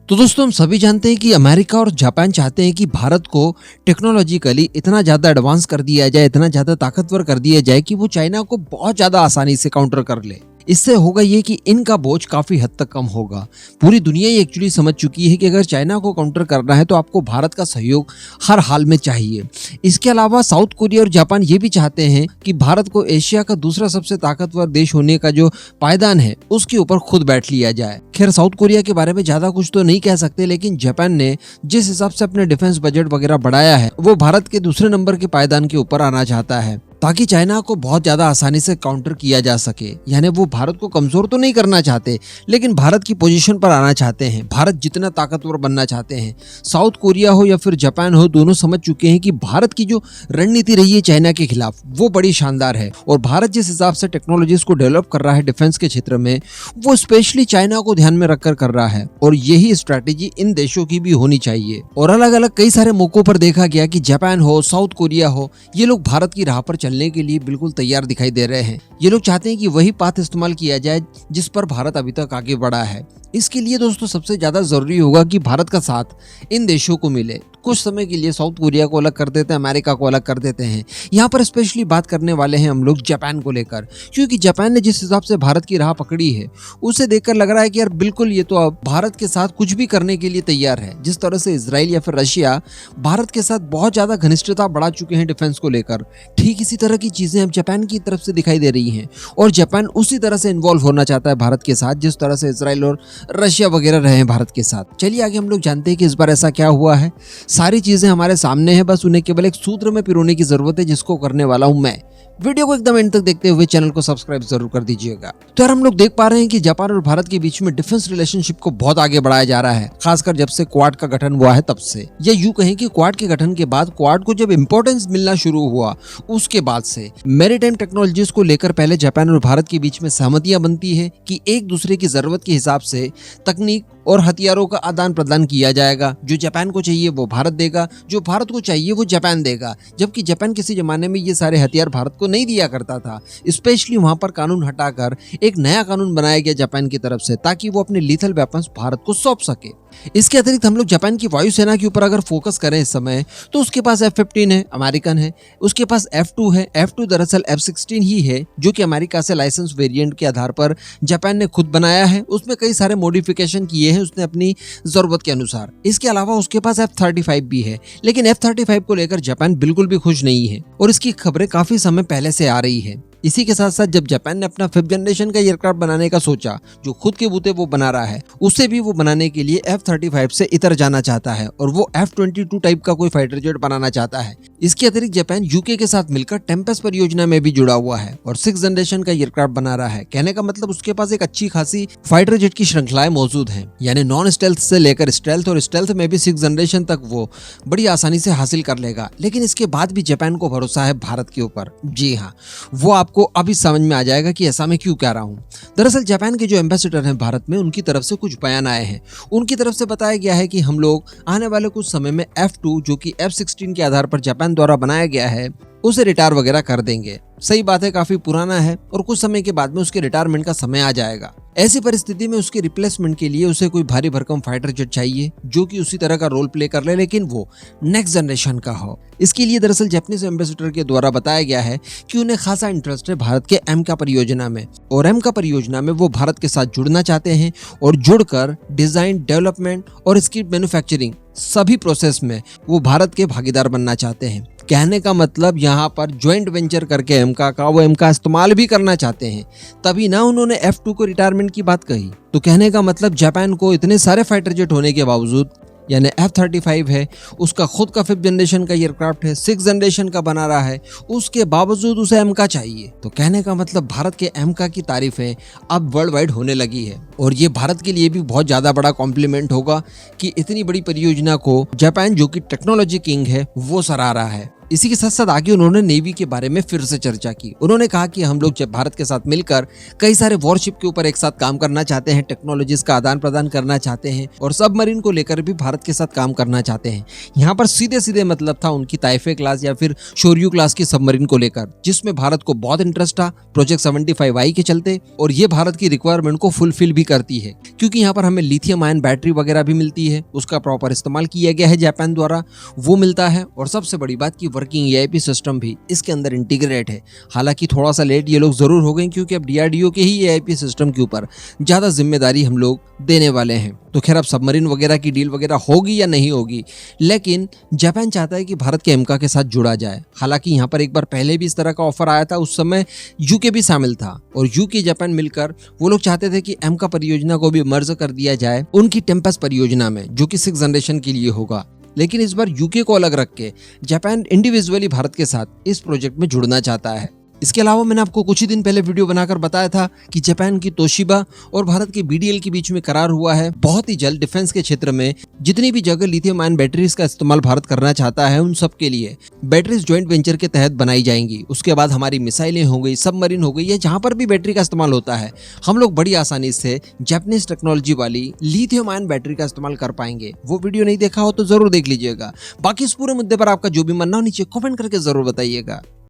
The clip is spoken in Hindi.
तो दोस्तों हम सभी जानते हैं कि अमेरिका और जापान चाहते हैं कि भारत को टेक्नोलॉजिकली इतना ज़्यादा एडवांस कर दिया जाए, इतना ज़्यादा ताकतवर कर दिया जाए कि वो चाइना को बहुत ज़्यादा आसानी से काउंटर कर ले। इससे होगा ये कि इनका बोझ काफ़ी हद तक कम होगा। पूरी दुनिया ही एक्चुअली समझ चुकी है कि अगर चाइना को काउंटर करना है तो आपको भारत का सहयोग हर हाल में चाहिए। इसके अलावा साउथ कोरिया और जापान ये भी चाहते हैं कि भारत को एशिया का दूसरा सबसे ताकतवर देश होने का जो पायदान है उसके ऊपर खुद बैठ लिया जाए। खैर साउथ कोरिया के बारे में ज़्यादा कुछ तो नहीं कह सकते, लेकिन जापान ने जिस हिसाब से अपने डिफेंस बजट वगैरह बढ़ाया है वो भारत के दूसरे नंबर के पायदान के ऊपर आना चाहता है ताकि चाइना को बहुत ज्यादा आसानी से काउंटर किया जा सके। यानी वो भारत को कमजोर तो नहीं करना चाहते, लेकिन भारत की पोजीशन पर आना चाहते हैं, भारत जितना ताकतवर बनना चाहते हैं। साउथ कोरिया हो या फिर जापान हो, दोनों समझ चुके हैं कि भारत की जो रणनीति रही है चाइना के खिलाफ वो बड़ी शानदार है और भारत जिस हिसाब से टेक्नोलॉजीज को डेवलप कर रहा है डिफेंस के क्षेत्र में, वो स्पेशली चाइना को ध्यान में रखकर कर रहा है और यही स्ट्रैटेजी इन देशों की भी होनी चाहिए। और अलग अलग कई सारे मौकों पर देखा गया कि जापान हो, साउथ कोरिया हो, ये लोग भारत की राह पर चलने के लिए बिल्कुल तैयार दिखाई दे रहे हैं। ये लोग चाहते हैं कि वही पाथ इस्तेमाल किया जाए जिस पर भारत अभी तक आगे बढ़ा है। इसके लिए दोस्तों सबसे ज्यादा जरूरी होगा कि भारत का साथ इन देशों को मिले। कुछ समय के लिए साउथ कोरिया को अलग कर देते हैं, अमेरिका को अलग कर देते हैं। यहाँ पर स्पेशली बात करने वाले हैं हम लोग जापान को लेकर, क्योंकि जापान ने जिस हिसाब से भारत की राह पकड़ी है उसे देखकर लग रहा है कि यार बिल्कुल ये तो अब भारत के साथ कुछ भी करने के लिए तैयार है। जिस तरह से इजराइल या फिर रशिया भारत के साथ बहुत ज्यादा घनिष्ठता बढ़ा चुके हैं डिफेंस को लेकर, ठीक इसी तरह की चीजें अब जापान की तरफ से दिखाई दे रही हैं और जापान उसी तरह से इन्वॉल्व होना चाहता है भारत के साथ जिस तरह से इजराइल और रशिया वगैरह रहे हैं भारत के साथ। चलिए आगे हम लोग जानते हैं कि इस बार ऐसा क्या हुआ है। सारी चीजें हमारे सामने हैं, बस उन्हें केवल एक सूत्र में पिरोने की जरूरत है जिसको करने वाला हूं मैं। वीडियो को एकदम एंड तक देखते हुए चैनल को सब्सक्राइब जरूर कर दीजिएगा। तो यार हम लोग देख पा रहे हैं कि जापान और भारत के बीच में डिफेंस रिलेशनशिप को बहुत आगे बढ़ाया जा रहा है, खासकर जब से क्वाड का गठन हुआ है तब से। या यूं कहें कि क्वाड के गठन के बाद क्वाड को जब इंपॉर्टेंस मिलना शुरू हुआ उसके बाद से मैरीटाइम टेक्नोलॉजीज को लेकर पहले जापान और भारत के बीच में सहमतियां बनती है कि एक दूसरे की जरूरत के हिसाब से तकनीक और हथियारों का आदान प्रदान किया जाएगा। जो जापान को चाहिए वो भारत देगा, जो भारत को चाहिए वो जापान देगा। जबकि जापान किसी जमाने में ये सारे हथियार भारत को नहीं दिया करता था। स्पेशली वहां पर कानून हटाकर एक नया कानून बनाया गया जापान की तरफ से ताकि वो अपने लीथल वेपन्स भारत को सौंप सके। इसके अतिरिक्त हम लोग जापान की वायुसेना के ऊपर अगर फोकस करें इस समय तो उसके पास F-15 है, अमेरिकन है, उसके पास F-2 है। F-2 दरअसल F-16 ही है जो कि अमेरिका से लाइसेंस वेरिएंट के आधार पर जापान ने खुद बनाया है। उसमें कई सारे मॉडिफिकेशन किए हैं उसने अपनी जरूरत के अनुसार। इसके अलावा उसके पास F-35 भी है, लेकिन F-35 को लेकर जापान बिल्कुल भी खुश नहीं है और इसकी खबरें काफी समय पहले से आ रही है। इसी के साथ साथ जब जापान ने अपना 5th जनरेशन का एयरक्राफ्ट बनाने का सोचा, जो खुद के बूते वो बना रहा है, उसे भी वो बनाने के लिए F-35 से इतर जाना चाहता है और वो F-22 टाइप का कोई फाइटर जेट बनाना चाहता है। इसके अतिरिक्त जापान यूके के साथ मिलकर टेम्पेस्ट परियोजना में भी जुड़ा हुआ है और 6th जनरेशन का एयरक्राफ्ट बना रहा है। कहने का मतलब उसके पास एक अच्छी खासी फाइटर जेट की श्रृंखलाएं मौजूद हैं, यानी नॉन स्टेल्थ से लेकर स्टेल्थ और स्टेल्थ में भी 6th जनरेशन तक वो बड़ी आसानी से हासिल कर लेगा। लेकिन इसके बाद भी जापान को भरोसा है भारत के ऊपर। जी हाँ, वो आपको अभी समझ में आ जाएगा कि ऐसा मैं क्यों कह रहा हूँ। दरअसल जापान के जो एम्बेसडर हैं भारत में, उनकी तरफ से कुछ बयान आए हैं। उनकी तरफ से बताया गया है कि हम लोग आने वाले कुछ समय में F-2 जो कि F-16 के आधार पर जापान द्वारा बनाया गया है उसे रिटायर वगैरह कर देंगे। सही बात है, काफी पुराना है और कुछ समय के बाद में उसके रिटायरमेंट का समय आ जाएगा। ऐसी परिस्थिति में उसके रिप्लेसमेंट के लिए उसे कोई भारी भरकम फाइटर जेट चाहिए जो कि उसी तरह का रोल प्ले कर ले, लेकिन वो नेक्स्ट जनरेशन का हो। इसके लिए दरअसल जापानीज एम्बेसडर के द्वारा बताया गया है कि उन्हें खासा इंटरेस्ट है भारत के एमका परियोजना में और एमका परियोजना में वो भारत के साथ जुड़ना चाहते हैं और जुड़कर डिजाइन, डेवलपमेंट और इसकी मैन्युफैक्चरिंग सभी प्रोसेस में वो भारत के भागीदार बनना चाहते हैं। कहने का मतलब यहाँ पर ज्वाइंट वेंचर करके एमका का वो एमका इस्तेमाल भी करना चाहते हैं, तभी ना उन्होंने F-2 को रिटायरमेंट की बात कही। तो कहने का मतलब जापान को इतने सारे फाइटर जेट होने के बावजूद, यानी F-35 है, उसका खुद का 5th जनरेशन का एयरक्राफ्ट है, 6th जनरेशन का बना रहा है, उसके बावजूद उसे एमका चाहिए। तो कहने का मतलब भारत के एमका की तारीफें अब वर्ल्ड वाइड होने लगी है और ये भारत के लिए भी बहुत ज्यादा बड़ा कॉम्प्लीमेंट होगा कि इतनी बड़ी परियोजना को जापान जो कि टेक्नोलॉजी किंग है वो सराह रहा है। इसी के साथ साथ आगे उन्होंने नेवी के बारे में फिर से चर्चा की। उन्होंने कहा कि हम लोग जब भारत के साथ मिलकर कई सारे वॉरशिप के ऊपर एक साथ काम करना चाहते हैं, टेक्नोलॉजीज का आदान प्रदान करना चाहते हैं और सबमरीन को लेकर भी भारत के साथ काम करना चाहते हैं। यहाँ पर सीधे सीधे मतलब था उनकी ताइफे क्लास या फिर शोर्यू क्लास की सबमरीन को लेकर, जिसमें भारत को बहुत इंटरेस्ट था प्रोजेक्ट 75I के चलते। और ये भारत की रिक्वायरमेंट को फुलफिल भी करती है, क्योंकि यहाँ पर हमें लिथियम आयन बैटरी वगैरह भी मिलती है, उसका प्रॉपर इस्तेमाल किया गया है जापान द्वारा, वो मिलता है। और सबसे बड़ी बात की वर्किंग AIP सिस्टम भी इसके अंदर इंटीग्रेट है। हालांकि थोड़ा सा लेट ये लोग जरूर हो गए, क्योंकि अब DRDO के ही AIP सिस्टम के ऊपर ज्यादा जिम्मेदारी हम लोग देने वाले हैं। तो खैर अब सबमरीन वगैरह की डील वगैरह होगी या नहीं होगी, लेकिन जापान चाहता है कि भारत के एमका के साथ जुड़ा जाए। हालांकि यहाँ पर एक बार पहले भी इस तरह का ऑफर आया था, उस समय यूके भी शामिल था और यूके जापान मिलकर वो लोग चाहते थे कि एमका परियोजना को भी मर्ज कर दिया जाए उनकी टेम्पस परियोजना में, जो कि 6th जनरेशन के लिए होगा। लेकिन इस बार यूके को अलग रख के जापान इंडिविजुअली भारत के साथ इस प्रोजेक्ट में जुड़ना चाहता है। इसके अलावा मैंने आपको कुछ ही दिन पहले वीडियो बनाकर बताया था कि जापान की तोशिबा और भारत के BDL के बीच में करार हुआ है। बहुत ही जल्द डिफेंस के क्षेत्र में जितनी भी जगह लिथियम आयन बैटरीज का इस्तेमाल भारत करना चाहता है, उन सब के लिए बैटरीज ज्वाइंट वेंचर के तहत बनाई जाएंगी। उसके बाद हमारी मिसाइलें हो गई, सबमरीन हो गई, या जहां पर भी बैटरी का इस्तेमाल होता है, हम लोग बड़ी आसानी से जापानीज टेक्नोलॉजी वाली लिथियम आयन बैटरी का इस्तेमाल कर पाएंगे। वो वीडियो नहीं देखा हो तो जरूर देख लीजिएगा। बाकी इस पूरे मुद्दे पर आपका जो भी मानना हो नीचे कमेंट करके जरूर बताइएगा।